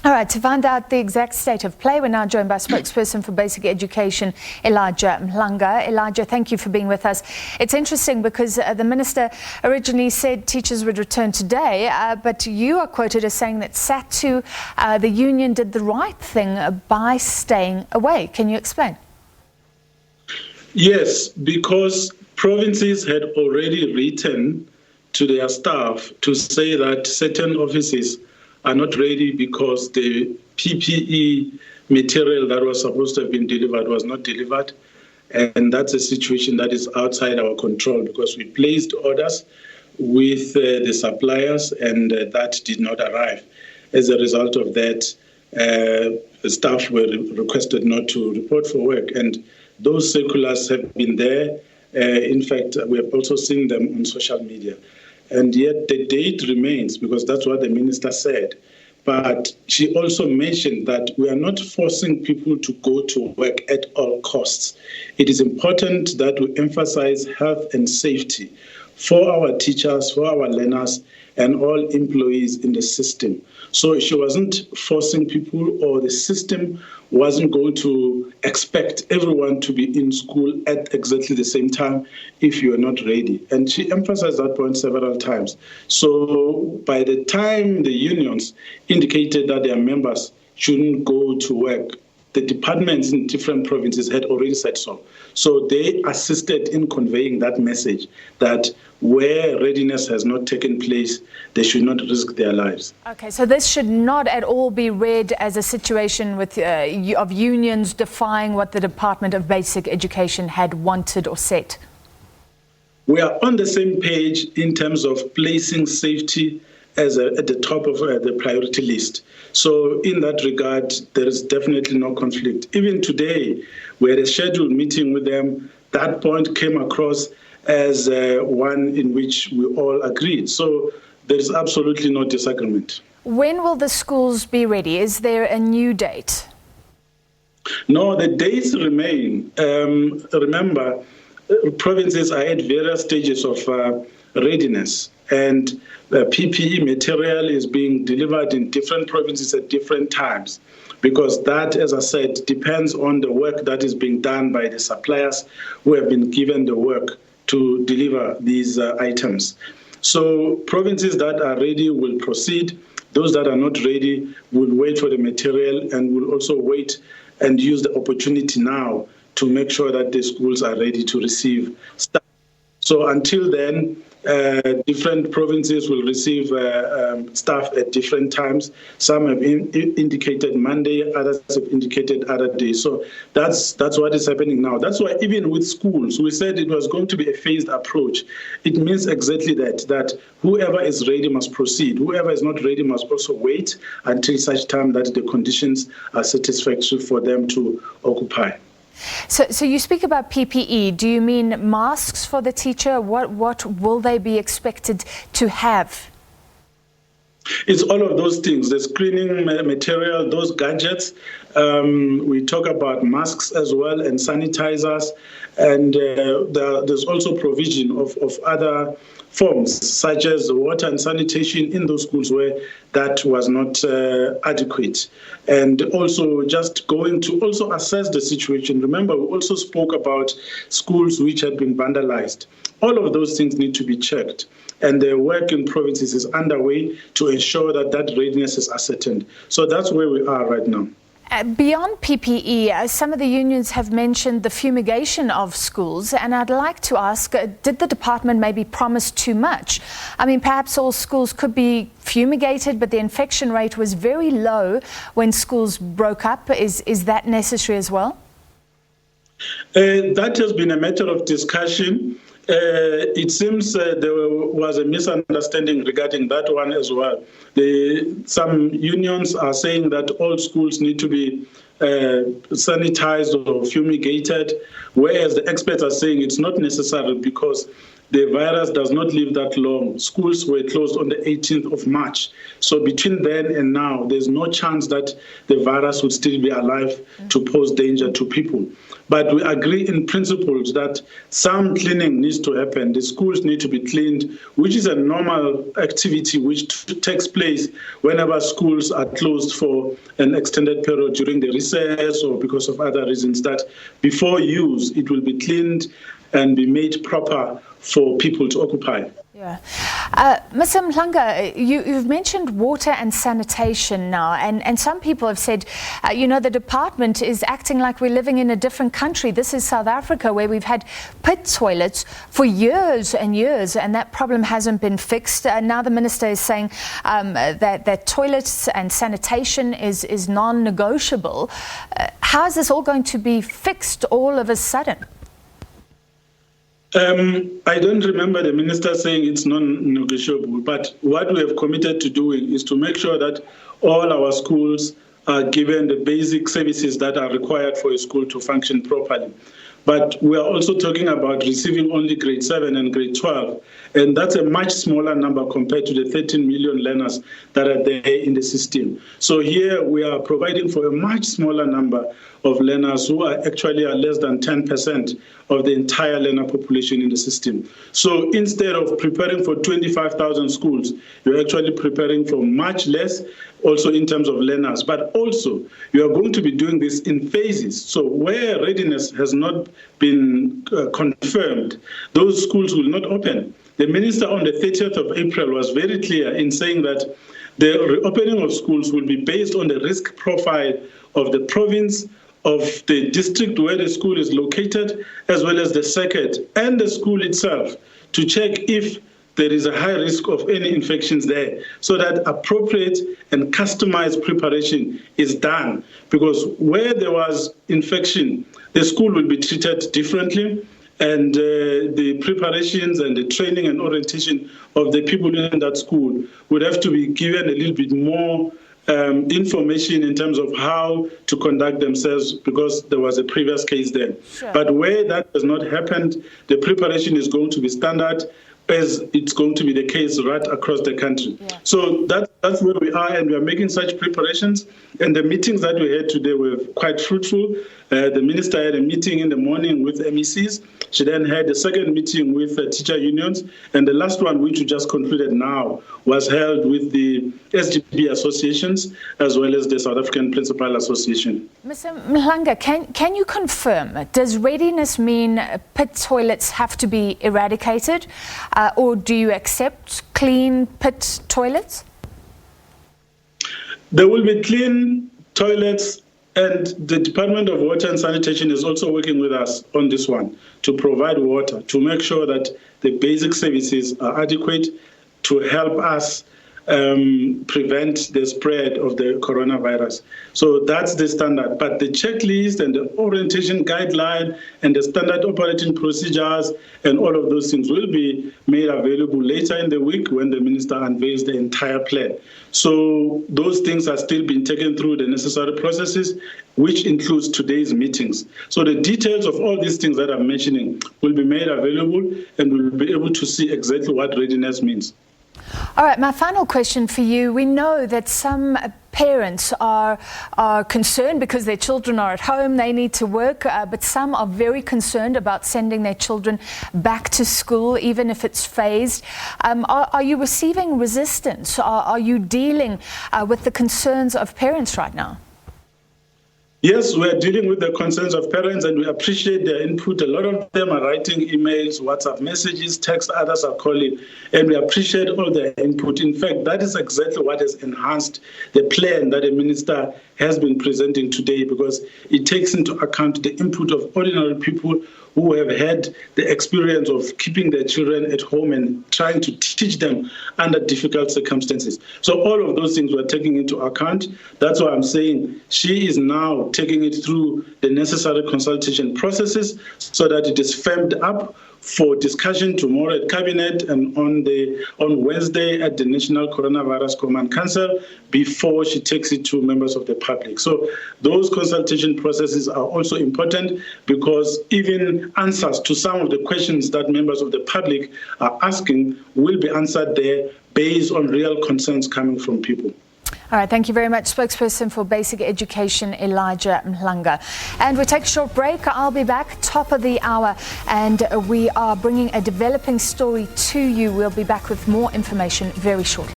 All right, to find out the exact state of play, we're now joined by spokesperson for basic education, Elijah Mhlanga. Elijah, thank you for being with us. It's interesting because the minister originally said teachers would return today, but you are quoted as saying that SATU, the union, did the right thing by staying away. Can you explain? Yes, because provinces had already written to their staff to say that certain offices are not ready because the PPE material that was supposed to have been delivered was not delivered. And that's a situation that is outside our control because we placed orders with the suppliers and that did not arrive. As a result of that, staff were requested not to report for work. And those circulars have been there. In fact, we have also seen them on social media. And yet the date remains because that's what the minister said. But she also mentioned that we are not forcing people to go to work at all costs. It is important that we emphasize health and safety for our teachers, for our learners, and all employees in the system. So she wasn't forcing people, or the system wasn't going to expect everyone to be in school at exactly the same time if you are not ready. And she emphasized that point several times. So by the time the unions indicated that their members shouldn't go to work, the departments in different provinces had already said so. So they assisted in conveying that message that where readiness has not taken place, they should not risk their lives. Okay, so this should not at all be read as a situation with of unions defying what the Department of Basic Education had wanted or said. We are on the same page in terms of placing safety as at the top of the priority list. So in that regard, there is definitely no conflict. Even today, we had a scheduled meeting with them. That point came across as one in which we all agreed. So there is absolutely no disagreement. When will the schools be ready? Is there a new date? No, the dates remain. Remember, provinces are at various stages of readiness, and PPE material is being delivered in different provinces at different times, because that, as I said, depends on the work that is being done by the suppliers who have been given the work to deliver these items. So provinces that are ready will proceed. Those that are not ready will wait for the material and will also wait and use the opportunity now to make sure that the schools are ready to receive staff. So until then, different provinces will receive staff at different times. Some have indicated Monday, others have indicated other days. So that's what is happening now. That's why even with schools, we said it was going to be a phased approach. It means exactly that whoever is ready must proceed. Whoever is not ready must also wait until such time that the conditions are satisfactory for them to occupy. So you speak about PPE. Do you mean masks for the teacher? What will they be expected to have? It's all of those things, the screening material, those gadgets. We talk about masks as well and sanitizers. And there's also provision of other forms, such as water and sanitation in those schools where that was not adequate. And also just going to also assess the situation. Remember, we also spoke about schools which had been vandalized. All of those things need to be checked. And the work in provinces is underway to ensure that that readiness is ascertained. So that's where we are right now. Beyond PPE, some of the unions have mentioned the fumigation of schools, and I'd like to ask, did the department maybe promise too much? I mean, perhaps all schools could be fumigated, but the infection rate was very low when schools broke up. Is that necessary as well? That has been a matter of discussion. It seems there was a misunderstanding regarding that one as well. Some unions are saying that all schools need to be sanitized or fumigated, whereas the experts are saying it's not necessary because the virus does not live that long. Schools were closed on the 18th of March. So between then and now, there's no chance that the virus would still be alive to pose danger to people. But we agree in principles that some cleaning needs to happen. The schools need to be cleaned, which is a normal activity which takes place whenever schools are closed for an extended period during the recess or because of other reasons, that before use, it will be cleaned and be made proper for people to occupy. Yeah. Mr. Mhlanga, you've mentioned water and sanitation now, and some people have said, the department is acting like we're living in a different country. This is South Africa, where we've had pit toilets for years and years, and that problem hasn't been fixed. Now the minister is saying that toilets and sanitation is non-negotiable. How is this all going to be fixed all of a sudden? I don't remember the minister saying it's non-negotiable, but what we have committed to doing is to make sure that all our schools are given the basic services that are required for a school to function properly. But we are also talking about receiving only grade 7 and grade 12, and that's a much smaller number compared to the 13 million learners that are there in the system. So here we are providing for a much smaller number of learners who are actually less than 10% of the entire learner population in the system. So instead of preparing for 25,000 schools, you're actually preparing for much less, also in terms of learners. But also, you are going to be doing this in phases. So where readiness has not been confirmed, those schools will not open. The minister on the 30th of April was very clear in saying that the reopening of schools will be based on the risk profile of the province, of the district where the school is located, as well as the circuit and the school itself, to check if there is a high risk of any infections there, so that appropriate and customized preparation is done. Because where there was infection, the school will be treated differently, and the preparations and the training and orientation of the people in that school would have to be given a little bit more information in terms of how to conduct themselves, because there was a previous case there. Sure. But where that has not happened, the preparation is going to be standard, as it's going to be the case right across the country. Yeah. So that's where we are, and we are making such preparations. And the meetings that we had today were quite fruitful. The minister had a meeting in the morning with MECs. She then had a second meeting with teacher unions. And the last one, which we just concluded now, was held with the SGB associations as well as the South African Principal Association. Mr. Mhlanga, can you confirm, does readiness mean pit toilets have to be eradicated, or do you accept clean pit toilets? There will be clean toilets, and the Department of Water and Sanitation is also working with us on this one to provide water, to make sure that the basic services are adequate to help us prevent the spread of the coronavirus. So that's the standard. But the checklist and the orientation guideline and the standard operating procedures and all of those things will be made available later in the week when the minister unveils the entire plan. So those things are still being taken through the necessary processes, which includes today's meetings. So the details of all these things that I'm mentioning will be made available, and we'll be able to see exactly what readiness means. All right, my final question for you. We know that some parents are concerned because their children are at home, they need to work, but some are very concerned about sending their children back to school, even if it's phased. Are you receiving resistance? Are you dealing with the concerns of parents right now? Yes, we're dealing with the concerns of parents, and we appreciate their input. A lot of them are writing emails, WhatsApp messages, text, others are calling, and we appreciate all their input. In fact, that is exactly what has enhanced the plan that the minister has been presenting today, because it takes into account the input of ordinary people who have had the experience of keeping their children at home and trying to teach them under difficult circumstances. So all of those things we're taking into account. That's why I'm saying she is now taking it through the necessary consultation processes so that it is firmed up for discussion tomorrow at Cabinet and on Wednesday at the National Coronavirus Command Council before she takes it to members of the public. So those consultation processes are also important, because even answers to some of the questions that members of the public are asking will be answered there based on real concerns coming from people. All right, thank you very much, spokesperson for Basic Education, Elijah Mhlanga. And we take a short break. I'll be back top of the hour, and we are bringing a developing story to you. We'll be back with more information very shortly.